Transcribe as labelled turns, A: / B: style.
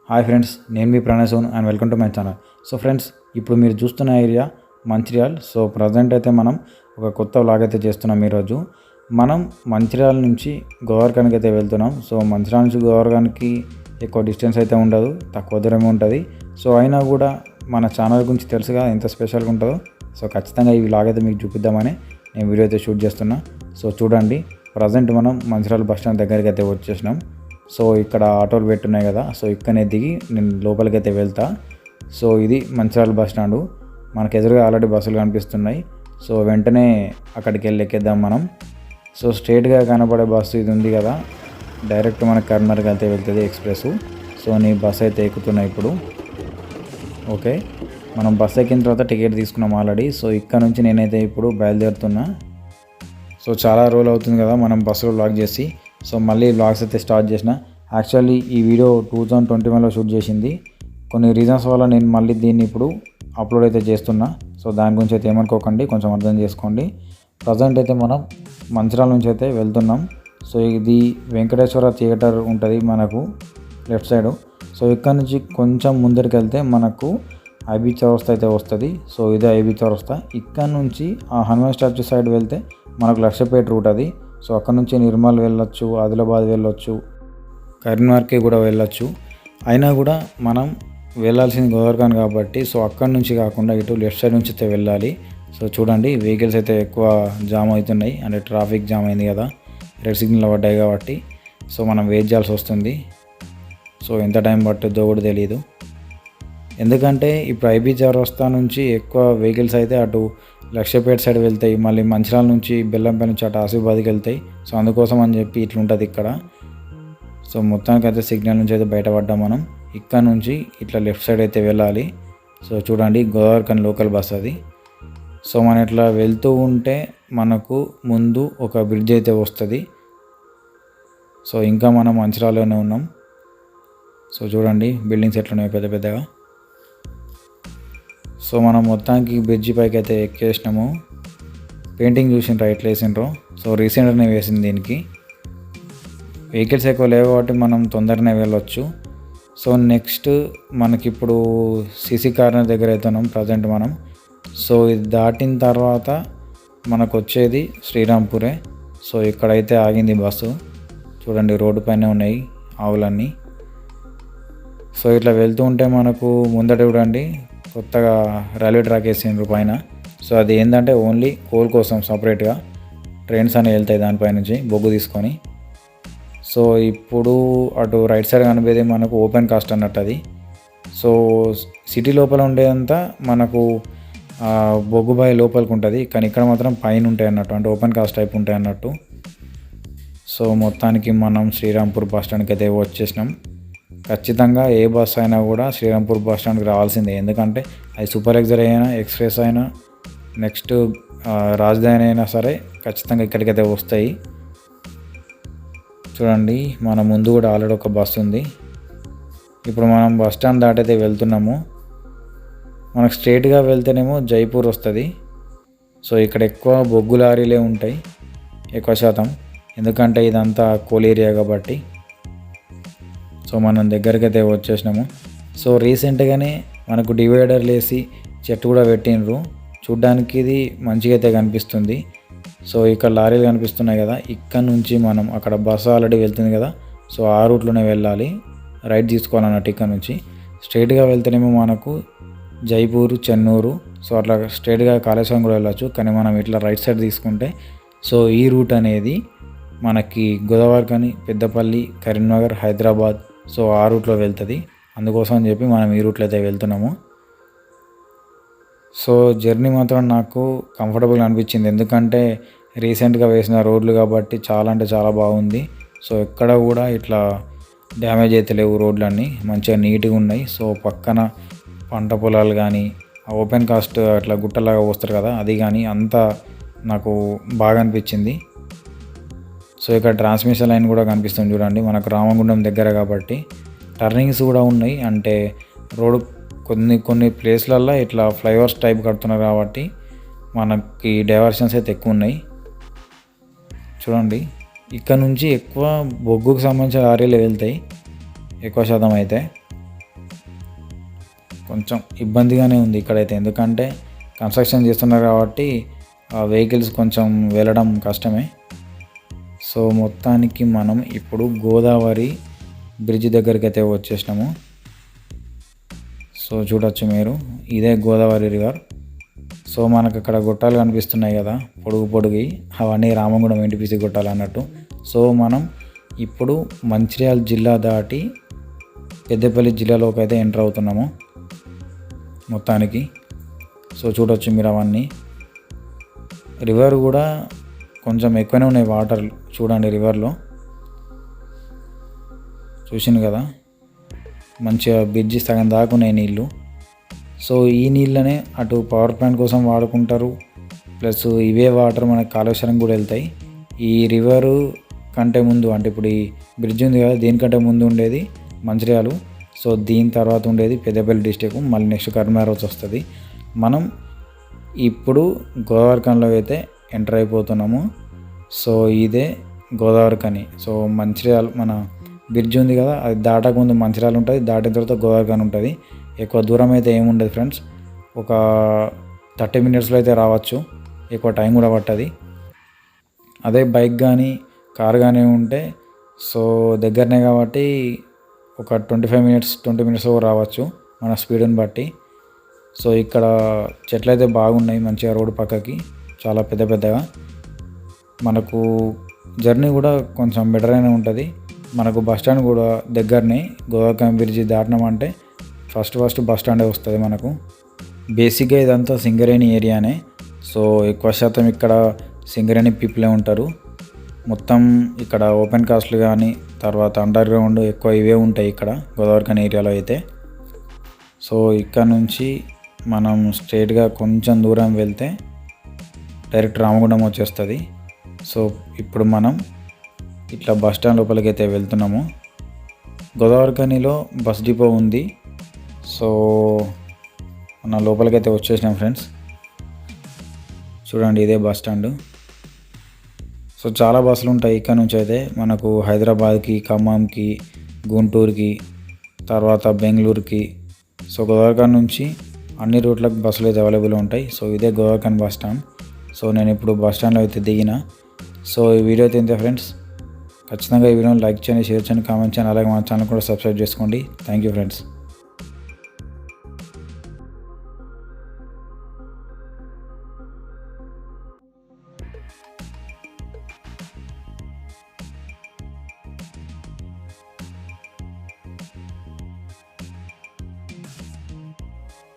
A: Hi friends, నేను మీ Pranay and welcome to my channel. So friends, ఇప్పుడు మీరు చూస్తున్న ఏరియా మంచిర్యాల్. సో ప్రజెంట్ అయితే మనం ఒక కొత్త వ్లాగ్ అయితే చేస్తున్నాం. ఈరోజు మనం మంచిర్యాల నుంచి గోవర్ధన్కి అయితే వెళ్తున్నాం. సో మంచిర్యాల నుంచి గోవర్ధన్కి ఎక్కువ డిస్టెన్స్ అయితే ఉండదు, తక్కువ దూరమే ఉంటుంది. సో అయినా కూడా మన ఛానల్ గురించి తెలుసుగా ఎంత స్పెషల్గా ఉంటుందో. సో ఖచ్చితంగా ఈ వ్లాగ్ అయితే మీకు చూపిద్దామని నేను వీడియో అయితే షూట్ చేస్తున్నా. సో చూడండి, ప్రజెంట్ మనం మంచిర్యాల బస్ స్టాండ్ దగ్గరికి అయితే వచ్చేసినాం. సో ఇక్కడ ఆటోలు పెట్టున్నాయి కదా, సో ఇక్కడనే దిగి నేను లోపలికి అయితే వెళ్తా. సో ఇది మంచిర్యాల బస్ స్టాండు. మనకు ఎదురుగా ఆల్రెడీ బస్సులు కనిపిస్తున్నాయి. సో వెంటనే అక్కడికి వెళ్ళి ఎక్కేద్దాం మనం. సో స్ట్రైట్గా కనపడే బస్సు ఇది ఉంది కదా, డైరెక్ట్ మనకు కరీంనగర్కి అయితే వెళ్తుంది ఎక్స్ప్రెస్. సో నీ బస్సు అయితే ఎక్కుతున్నాయి ఇప్పుడు. ఓకే, మనం బస్సు ఎక్కిన తర్వాత టికెట్ తీసుకున్నాం ఆల్రెడీ. సో ఇక్కడ నుంచి నేనైతే ఇప్పుడు బయలుదేరుతున్నా. సో చాలా రోజులు అవుతుంది కదా మనం బస్సులో వ్లాగ్ చేసి. సో మళ్ళీ వ్లాగ్స్ అయితే స్టార్ట్ చేసిన. యాక్చువల్లీ ఈ వీడియో 2021లో షూట్ చేసింది. కొన్ని రీజన్స్ వల్ల నేను మళ్ళీ దీన్ని ఇప్పుడు అప్లోడ్ అయితే చేస్తున్నా. సో దాని గురించి అయితే ఏమనుకోకండి, కొంచెం అర్థం చేసుకోండి. ప్రజెంట్ అయితే మనం మంచిర్యాల నుంచి అయితే వెళ్తున్నాం. సో ఇది వెంకటేశ్వర థియేటర్ ఉంటుంది మనకు లెఫ్ట్ సైడు. సో ఇక్కడ నుంచి కొంచెం ముందరికి వెళ్తే మనకు ఐబీ చౌరస్తా అయితే వస్తుంది. సో ఇదే ఐబీ చౌరస్తా. ఇక్కడ నుంచి ఆ హనుమాన్ స్టాచ్యూ సైడ్ వెళ్తే మనకు లక్షపేట రూట్ అది. సో అక్కడ నుంచి నిర్మల్ వెళ్ళొచ్చు, ఆదిలాబాద్ వెళ్ళొచ్చు, కరీంనగర్కి కూడా వెళ్ళొచ్చు. అయినా కూడా మనం వెళ్ళాల్సింది గోవర్ధన్ కాబట్టి సో అక్కడ నుంచి కాకుండా ఇటు లెఫ్ట్ సైడ్ నుంచి అయితే వెళ్ళాలి. సో చూడండి, వెహికల్స్ అయితే ఎక్కువ జామ్ అవుతున్నాయి, అంటే ట్రాఫిక్ జామ్ అయింది కదా, రెడ్ సిగ్నల్ పడ్డాయి కాబట్టి. సో మనం వెయిట్ చేయాల్సి వస్తుంది. సో ఎంత టైం పట్టుద్దో కూడా తెలియదు, ఎందుకంటే ఇప్పుడు ఐబీ చౌరస్తా నుంచి ఎక్కువ వెహికల్స్ అయితే అటు లక్షపేట సైడ్ వెళ్తాయి, మళ్ళీ మంచిర్యాల నుంచి బెల్లంపల్లి నుంచి అటు ఆసిఫాబాద్కి వెళ్తాయి. సో అందుకోసం అని చెప్పి ఇట్లుంటుంది ఇక్కడ. సో మొత్తానికి అయితే సిగ్నల్ నుంచి అయితే బయటపడ్డాం మనం. ఇక్కడ నుంచి ఇట్లా లెఫ్ట్ సైడ్ అయితే వెళ్ళాలి. సో చూడండి, గోవర్ధన్ లోకల్ బస్ అది. సో మనం ఇట్లా వెళ్తూ ఉంటే మనకు ముందు ఒక బ్రిడ్జ్ అయితే వస్తుంది. సో ఇంకా మనం మంచిర్యాలలోనే ఉన్నాం. సో చూడండి, బిల్డింగ్స్ ఎట్లున్నాయి పెద్ద పెద్దగా. సో మనం మొత్తానికి బ్రిడ్జి పైకి అయితే ఎక్కేసినాము. పెయింటింగ్ చూసిండ్రా ఎట్లా వేసిండ్రో. సో రీసెంట్గానే వేసింది దీనికి. వెహికల్స్ ఎక్కువ లేవు కాబట్టి మనం తొందరనే వెళ్ళొచ్చు. సో నెక్స్ట్ మనకిప్పుడు సీసీ కార్నర్ దగ్గర అవుతున్నాం ప్రజెంట్ మనం. సో ఇది దాటిన తర్వాత మనకు వచ్చేది శ్రీరాంపూరే. సో ఇక్కడైతే ఆగింది బస్సు. చూడండి, రోడ్డు పైన ఉన్నాయి ఆవులన్నీ. సో ఇట్లా వెళ్తూ ఉంటే మనకు ముందట చూడండి కొత్తగా రైల్వే ట్రాక్ వేసిండ్రు పైన. సో అది ఏంటంటే ఓన్లీ కోల్ కోసం సపరేట్గా ట్రైన్స్ అని వెళ్తాయి దానిపై నుంచి బొగ్గు తీసుకొని. సో ఇప్పుడు అటు రైట్ సైడ్ కనిపేది మనకు ఓపెన్ కాస్ట్ అన్నట్టు అది. సో సిటీ లోపల ఉండేదంతా మనకు బొగ్గు బాయ్ లోపలికి ఉంటుంది, కానీ ఇక్కడ మాత్రం పైన ఉంటాయి అన్నట్టు, అంటే ఓపెన్ కాస్ట్ టైప్ ఉంటాయి అన్నట్టు. సో మొత్తానికి మనం శ్రీరాంపూర్ బస్ స్టాండ్కి అయితే వచ్చేసినాం. ఖచ్చితంగా ఏ బస్ అయినా కూడా శ్రీరాంపూర్ బస్ స్టాండ్కి రావాల్సిందే, ఎందుకంటే అది సూపర్ లగ్జరీ అయినా, ఎక్స్ప్రెస్ అయినా, నెక్స్ట్ రాజధాని అయినా సరే ఖచ్చితంగా ఇక్కడికైతే వస్తాయి. చూడండి, మన ముందు కూడా ఆల్రెడీ ఒక బస్సు ఉంది. ఇప్పుడు మనం బస్ స్టాండ్ దాటైతే వెళ్తున్నాము. మనకు స్ట్రైట్గా వెళ్తేనేమో జైపూర్ వస్తుంది. సో ఇక్కడ ఎక్కువ బొగ్గు లారీలే ఉంటాయి ఎక్కువ శాతం, ఎందుకంటే ఇదంతా కోల్ ఏరియా కాబట్టి. సో మనం దగ్గరికి అయితే వచ్చేసినాము. సో రీసెంట్గానే మనకు డివైడర్లు వేసి చెట్టు కూడా పెట్టినరు. చూడ్డానికి ఇది మంచిగా అయితే కనిపిస్తుంది. సో ఇక్కడ లారీలు కనిపిస్తున్నాయి కదా, ఇక్కడ నుంచి మనం అక్కడ బస్సు ఆల్రెడీ వెళ్తుంది కదా, సో ఆ రూట్లోనే వెళ్ళాలి. రైట్ తీసుకోవాలన్నట్టు ఇక్కడ నుంచి స్ట్రైట్గా వెళ్తేనేమో మనకు జైపూర్, చెన్నూరు, సో అట్లా స్ట్రైట్గా కాళేశ్వరం కూడా వెళ్ళచ్చు. కానీ మనం ఇట్లా రైట్ సైడ్ తీసుకుంటే సో ఈ రూట్ అనేది మనకి గోదావరిఖని, పెద్దపల్లి, కరీంనగర్, హైదరాబాద్, సో ఆ రూట్లో వెళ్తుంది. అందుకోసం అని చెప్పి మనం ఈ రూట్లో అయితే వెళ్తున్నాము. సో జర్నీ మాత్రం నాకు కంఫర్టబుల్గా అనిపించింది, ఎందుకంటే రీసెంట్గా వేసిన రోడ్లు కాబట్టి చాలా అంటే చాలా బాగుంది. సో ఎక్కడ కూడా ఇట్లా డ్యామేజ్ అయితే లేవు, రోడ్లన్నీ మంచిగా నీట్గా ఉన్నాయి. సో పక్కన పంట పొలాలు కానీ, ఆ ఓపెన్ కాస్ట్ అట్లా గుట్టలాగా వస్తారు కదా, అది కానీ అంతా నాకు బాగా అనిపించింది. సో ఇక్కడ ట్రాన్స్మిషన్ లైన్ కూడా కనిపిస్తుంది చూడండి, మనకు రామగుండం దగ్గర కాబట్టి. టర్నింగ్స్ కూడా ఉన్నాయి, అంటే రోడ్ కొన్ని ప్లేస్లల్లో ఇట్లా ఫ్లైఓవర్స్ టైప్ కడుతున్నారు కాబట్టి మనకి డైవర్షన్స్ అయితే ఎక్కువ ఉన్నాయి. చూడండి, ఇక్కడ నుంచి ఎక్కువ బొగ్గుకు సంబంధించిన లారీలు వెళ్తాయి ఎక్కువ శాతం అయితే. కొంచెం ఇబ్బందిగానే ఉంది ఇక్కడైతే, ఎందుకంటే కన్స్ట్రక్షన్ చేస్తున్నారు కాబట్టి వెహికల్స్ కొంచెం వెళ్ళడం కష్టమే. సో మొత్తానికి మనం ఇప్పుడు గోదావరి బ్రిడ్జ్ దగ్గరికి అయితే వచ్చేసినాము. సో చూడొచ్చు మీరు, ఇదే గోదావరి రివర్. సో మనకు అక్కడ గుట్టాలు కనిపిస్తున్నాయి కదా, పొడుగు అవన్నీ రామగుండం ఎన్టీపీసీ గుట్టాలు అన్నట్టు. సో మనం ఇప్పుడు మంచిర్యాల జిల్లా దాటి పెద్దపల్లి జిల్లాలోకి అయితే ఎంటర్ అవుతున్నాము మొత్తానికి. సో చూడొచ్చు మీరు అవన్నీ. రివర్ కూడా కొంచెం ఎక్కువనే ఉన్నాయి వాటర్, చూడండి రివర్లో. చూసింది కదా, మంచిగా బ్రిడ్జి సగం దాకా ఉన్నాయి నీళ్ళు. సో ఈ నీళ్ళనే అటు పవర్ ప్లాంట్ కోసం వాడుకుంటారు, ప్లస్ ఇవే వాటర్ మనకు కాళేశ్వరం కూడా వెళ్తాయి. ఈ రివరు కంటే ముందు, అంటే ఇప్పుడు ఈ బ్రిడ్జ్ ఉంది కదా, దీనికంటే ముందు ఉండేది మంచిర్యాల. సో దీని తర్వాత ఉండేది పెద్దపల్లి డిస్టిక్, మళ్ళీ నెక్స్ట్ కర్మారోజ్ వస్తుంది. మనం ఇప్పుడు గోదావరిఖనిలో అయితే ఎంటర్ అయిపోతున్నాము. సో ఇదే గోదావరిఖని. సో మంచిర్యాల మన బ్రిడ్జ్ ఉంది కదా, అది దాటక ముందు మంచిర్యాల ఉంటుంది, దాటిన తర్వాత గోదావరిఖని ఉంటుంది. ఎక్కువ దూరం అయితే ఏముండదు ఫ్రెండ్స్, ఒక 30 minutesలో అయితే రావచ్చు, ఎక్కువ టైం కూడా పట్టది. అదే బైక్ కానీ కార్ కానీ ఉంటే సో దగ్గరనే కాబట్టి ఒక 20 minutes రావచ్చు మన స్పీడ్ని బట్టి. సో ఇక్కడ చెట్లు అయితే బాగున్నాయి మంచిగా రోడ్డు పక్కకి, చాలా పెద్దగా. మనకు జర్నీ కూడా కొంచెం బెటర్ అయినా ఉంటుంది. మనకు బస్ స్టాండ్ కూడా దగ్గరనే, గోదావరిఖని బ్రిడ్జి దాటినామంటే ఫస్ట్ బస్ స్టాండే వస్తుంది మనకు. బేసిక్గా ఇదంతా సింగరేణి ఏరియానే. సో ఎక్కువ శాతం ఇక్కడ సింగరేణి పీపులే ఉంటారు. మొత్తం ఇక్కడ ఓపెన్ కాస్ట్లు కానీ, తర్వాత అండర్ గ్రౌండ్ ఎక్కువ ఇవే ఉంటాయి ఇక్కడ గోదావరిఖని ఏరియాలో అయితే. సో ఇక్కడ నుంచి మనం స్ట్రైట్గా కొంచెం దూరం వెళ్తే డైరెక్ట్ రామగుండం వచ్చేస్తుంది. సో ఇప్పుడు మనం ఇట్లా బస్ స్టాండ్ లోపలికి అయితే వెళ్తున్నాము. గోదావరిఖనిలో బస్ డిపో ఉంది. సో మన లోపలికి అయితే వచ్చేసినాం ఫ్రెండ్స్. చూడండి ఇదే బస్ స్టాండ్. సో చాలా బస్సులు ఉంటాయి ఇక్కడ నుంచి అయితే, మనకు హైదరాబాద్కి, ఖమ్మంకి, గుంటూరుకి, తర్వాత బెంగళూరుకి. సో గోదావరిఖని నుంచి అన్ని రూట్లకు బస్సులు అయితే అవైలబుల్ ఉంటాయి. సో ఇదే గోదావరిఖని బస్ స్టాండ్. సో నేను ఇప్పుడు బస్ స్టాండ్లో అయితే దిగిన. సో ఈ వీడియో అయితే ఇంతే ఫ్రెండ్స్. ఖచ్చితంగా ఈ వీడియోని లైక్ చేయండి, షేర్ చేయండి, కామెంట్ చేయండి, అలాగే మా ఛానల్ కూడా సబ్స్క్రైబ్ చేసుకోండి. Thank you friends.